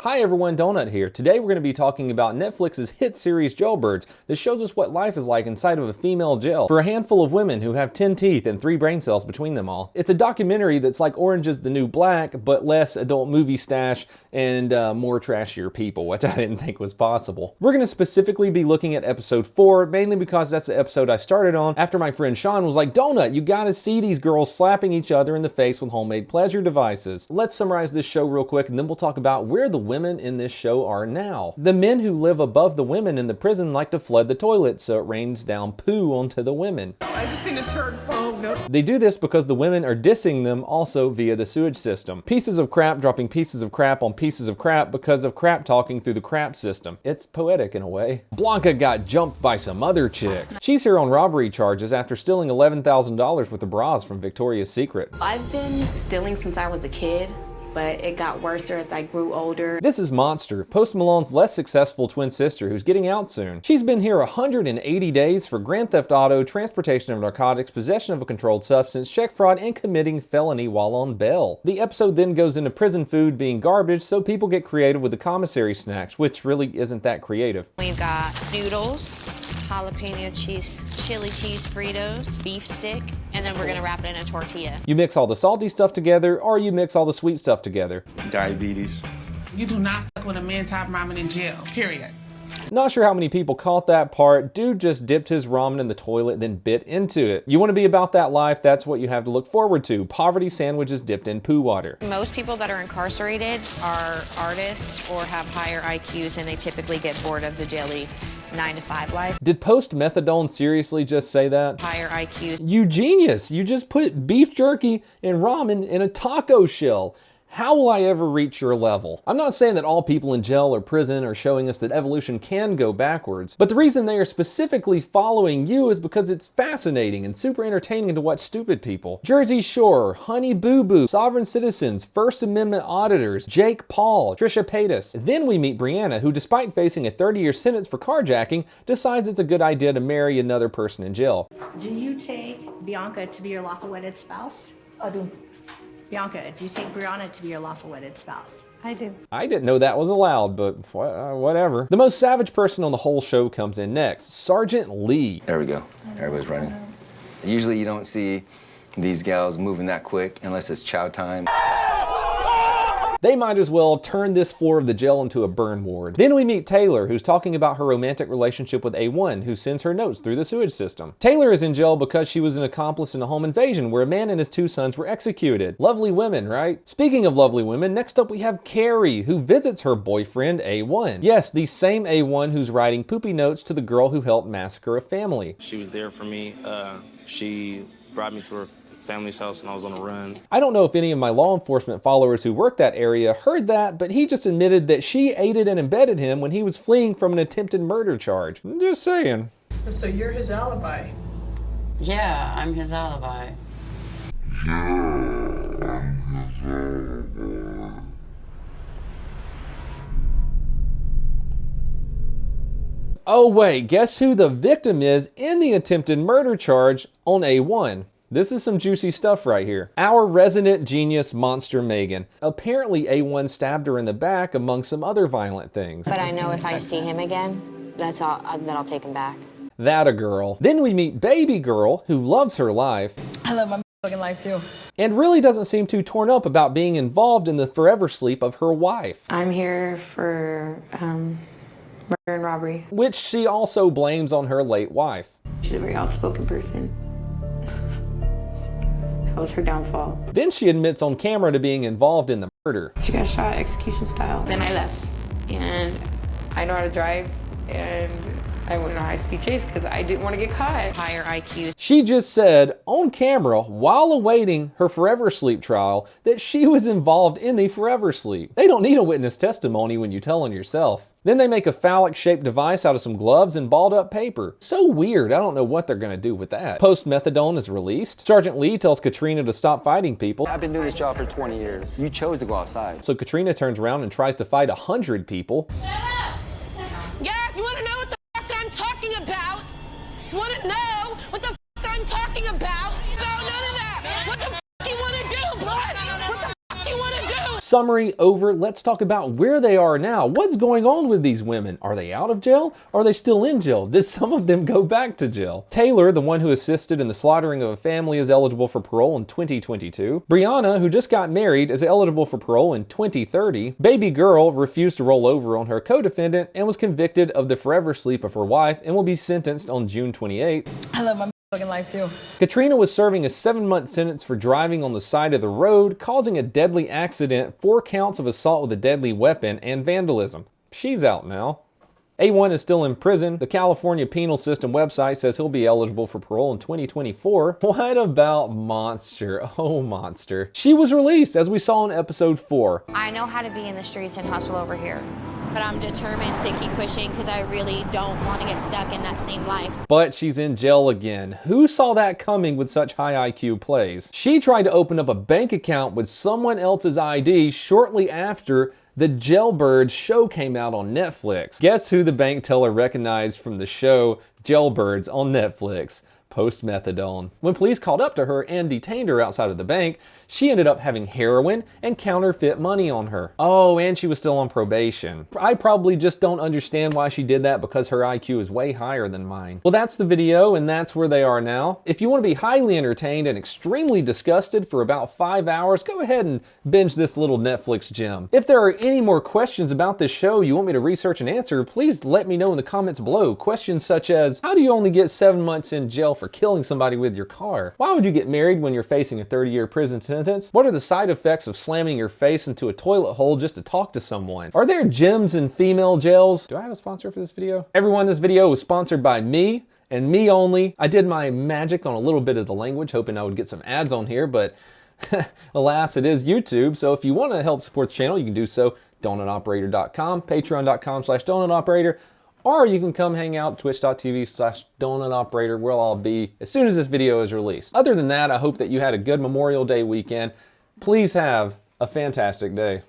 Hi everyone, Donut here. Today we're going to be talking about Netflix's hit series Jailbirds that shows us what life is like inside of a female jail for a handful of women who have 10 teeth and 3 brain cells between them all. It's a documentary that's like Orange is the New Black, but less adult movie stash and more trashier people, which I didn't think was possible. We're going to specifically be looking at episode 4, mainly because that's the episode I started on after my friend Sean was like, Donut, you gotta see these girls slapping each other in the face with homemade pleasure devices. Let's summarize this show real quick and then we'll talk about where the women in this show are now. The men who live above the women in the prison like to flood the toilet so it rains down poo onto the women. I just seen a turd fall. No. They do this because the women are dissing them also via the sewage system. Pieces of crap dropping pieces of crap on pieces of crap because of crap talking through the crap system. It's poetic in a way. Blanca got jumped by some other chicks. She's here on robbery charges after stealing $11,000 worth of bras from Victoria's Secret. I've been stealing since I was a kid, but it got worse as I grew older. This is Monster, Post Malone's less successful twin sister who's getting out soon. She's been here 180 days for grand theft auto, transportation of narcotics, possession of a controlled substance, check fraud, and committing felony while on bail. The episode then goes into prison food being garbage, so people get creative with the commissary snacks, which really isn't that creative. We've got noodles, jalapeno cheese, chili cheese Fritos, beef stick, and then we're gonna wrap it in a tortilla. You mix all the salty stuff together, or you mix all the sweet stuff together. Diabetes. You do not fuck with a man-top ramen in jail, period. Not sure how many people caught that part. Dude just dipped his ramen in the toilet, then bit into it. You want to be about that life, that's what you have to look forward to. Poverty sandwiches dipped in poo water. Most people that are incarcerated are artists or have higher IQs, and they typically get bored of the daily 9-to-5 life. Did Post Methadone seriously just say that? Higher IQs. You genius! You just put beef jerky and ramen in a taco shell. How will I ever reach your level? I'm not saying that all people in jail or prison are showing us that evolution can go backwards, but the reason they are specifically following you is because it's fascinating and super entertaining to watch stupid people. Jersey Shore, Honey Boo Boo, Sovereign Citizens, First Amendment auditors, Jake Paul, Trisha Paytas. Then we meet Brianna, who despite facing a 30-year sentence for carjacking, decides it's a good idea to marry another person in jail. Do you take Bianca to be your lawful wedded spouse? I do. Bianca, do you take Brianna to be your lawful wedded spouse? I do. I didn't know that was allowed, but whatever. The most savage person on the whole show comes in next, Sergeant Lee. There we go. Everybody's running. Usually you don't see these gals moving that quick unless it's chow time. They might as well turn this floor of the jail into a burn ward. Then we meet Taylor, who's talking about her romantic relationship with A1, who sends her notes through the sewage system. Taylor is in jail because she was an accomplice in a home invasion where a man and his 2 sons were executed. Lovely women, right? Speaking of lovely women, next up we have Carrie, who visits her boyfriend A1. Yes, the same A1 who's writing poopy notes to the girl who helped massacre a family. She was there for me. She brought me to her family's house and I was on the run. I don't know if any of my law enforcement followers who work that area heard that, but he just admitted that she aided and embedded him when he was fleeing from an attempted murder charge. I'm just saying. So you're his alibi. Yeah, I'm his alibi. Oh wait, guess who the victim is in the attempted murder charge on A1? This is some juicy stuff right here. Our resident genius monster Megan. Apparently A1 stabbed her in the back among some other violent things. But I know if I see him again, that I'll take him back. That a girl. Then we meet Baby Girl, who loves her life. I love my fucking life too. And really doesn't seem too torn up about being involved in the forever sleep of her wife. I'm here for murder and robbery. Which she also blames on her late wife. She's a very outspoken person. That was her downfall. Then she admits on camera to being involved in the murder. She got shot execution style. Then I left. And I know how to drive, and I went on a high-speed chase because I didn't want to get caught. Higher IQs. She just said on camera while awaiting her forever sleep trial that she was involved in the forever sleep. They don't need a witness testimony when you tell on yourself. Then they make a phallic-shaped device out of some gloves and balled up paper. So weird, I don't know what they're gonna do with that. Post Methadone is released. Sergeant Lee tells Katrina to stop fighting people. I've been doing this job for 20 years. You chose to go outside. So Katrina turns around and tries to fight 100 people. Yeah, if you wanna know what the fuck I'm talking about, if you wanna know what the fuck I'm talking about, no, none of that. What the fuck you wanna do, bud? What the fuck you wanna do? Summary over. Let's talk about where they are now. What's going on with these women? Are they out of jail? Are they still in jail? Did some of them go back to jail? Taylor, the one who assisted in the slaughtering of a family, is eligible for parole in 2022. Brianna, who just got married, is eligible for parole in 2030. Baby girl refused to roll over on her co-defendant and was convicted of the forever sleep of her wife and will be sentenced on June 28th. I love my fucking life too. Katrina was serving a 7-month sentence for driving on the side of the road, causing a deadly accident, 4 counts of assault with a deadly weapon, and vandalism. She's out now. A1 is still in prison. The California Penal System website says he'll be eligible for parole in 2024. What about Monster? Oh, Monster. She was released, as we saw in episode 4. I know how to be in the streets and hustle over here. But I'm determined to keep pushing because I really don't want to get stuck in that same life. But she's in jail again. Who saw that coming with such high IQ plays? She tried to open up a bank account with someone else's ID shortly after the Jailbirds show came out on Netflix. Guess who the bank teller recognized from the show Jailbirds on Netflix? Post-methadone. When police called up to her and detained her outside of the bank, she ended up having heroin and counterfeit money on her. Oh, and she was still on probation. I probably just don't understand why she did that because her IQ is way higher than mine. Well, that's the video, and that's where they are now. If you want to be highly entertained and extremely disgusted for about 5 hours, go ahead and binge this little Netflix gem. If there are any more questions about this show you want me to research and answer, please let me know in the comments below. Questions such as, how do you only get 7 months in jail for killing somebody with your car? Why would you get married when you're facing a 30-year prison sentence? What are the side effects of slamming your face into a toilet hole just to talk to someone? Are there gyms in female jails? Do I have a sponsor for this video? Everyone, this video was sponsored by me and me only. I did my magic on a little bit of the language, hoping I would get some ads on here, but alas, it is YouTube. So if you want to help support the channel, you can do so. donutoperator.com, patreon.com/donutoperator. Or you can come hang out twitch.tv/donutoperator, where I'll be as soon as this video is released. Other than that, I hope that you had a good Memorial Day weekend. Please have a fantastic day.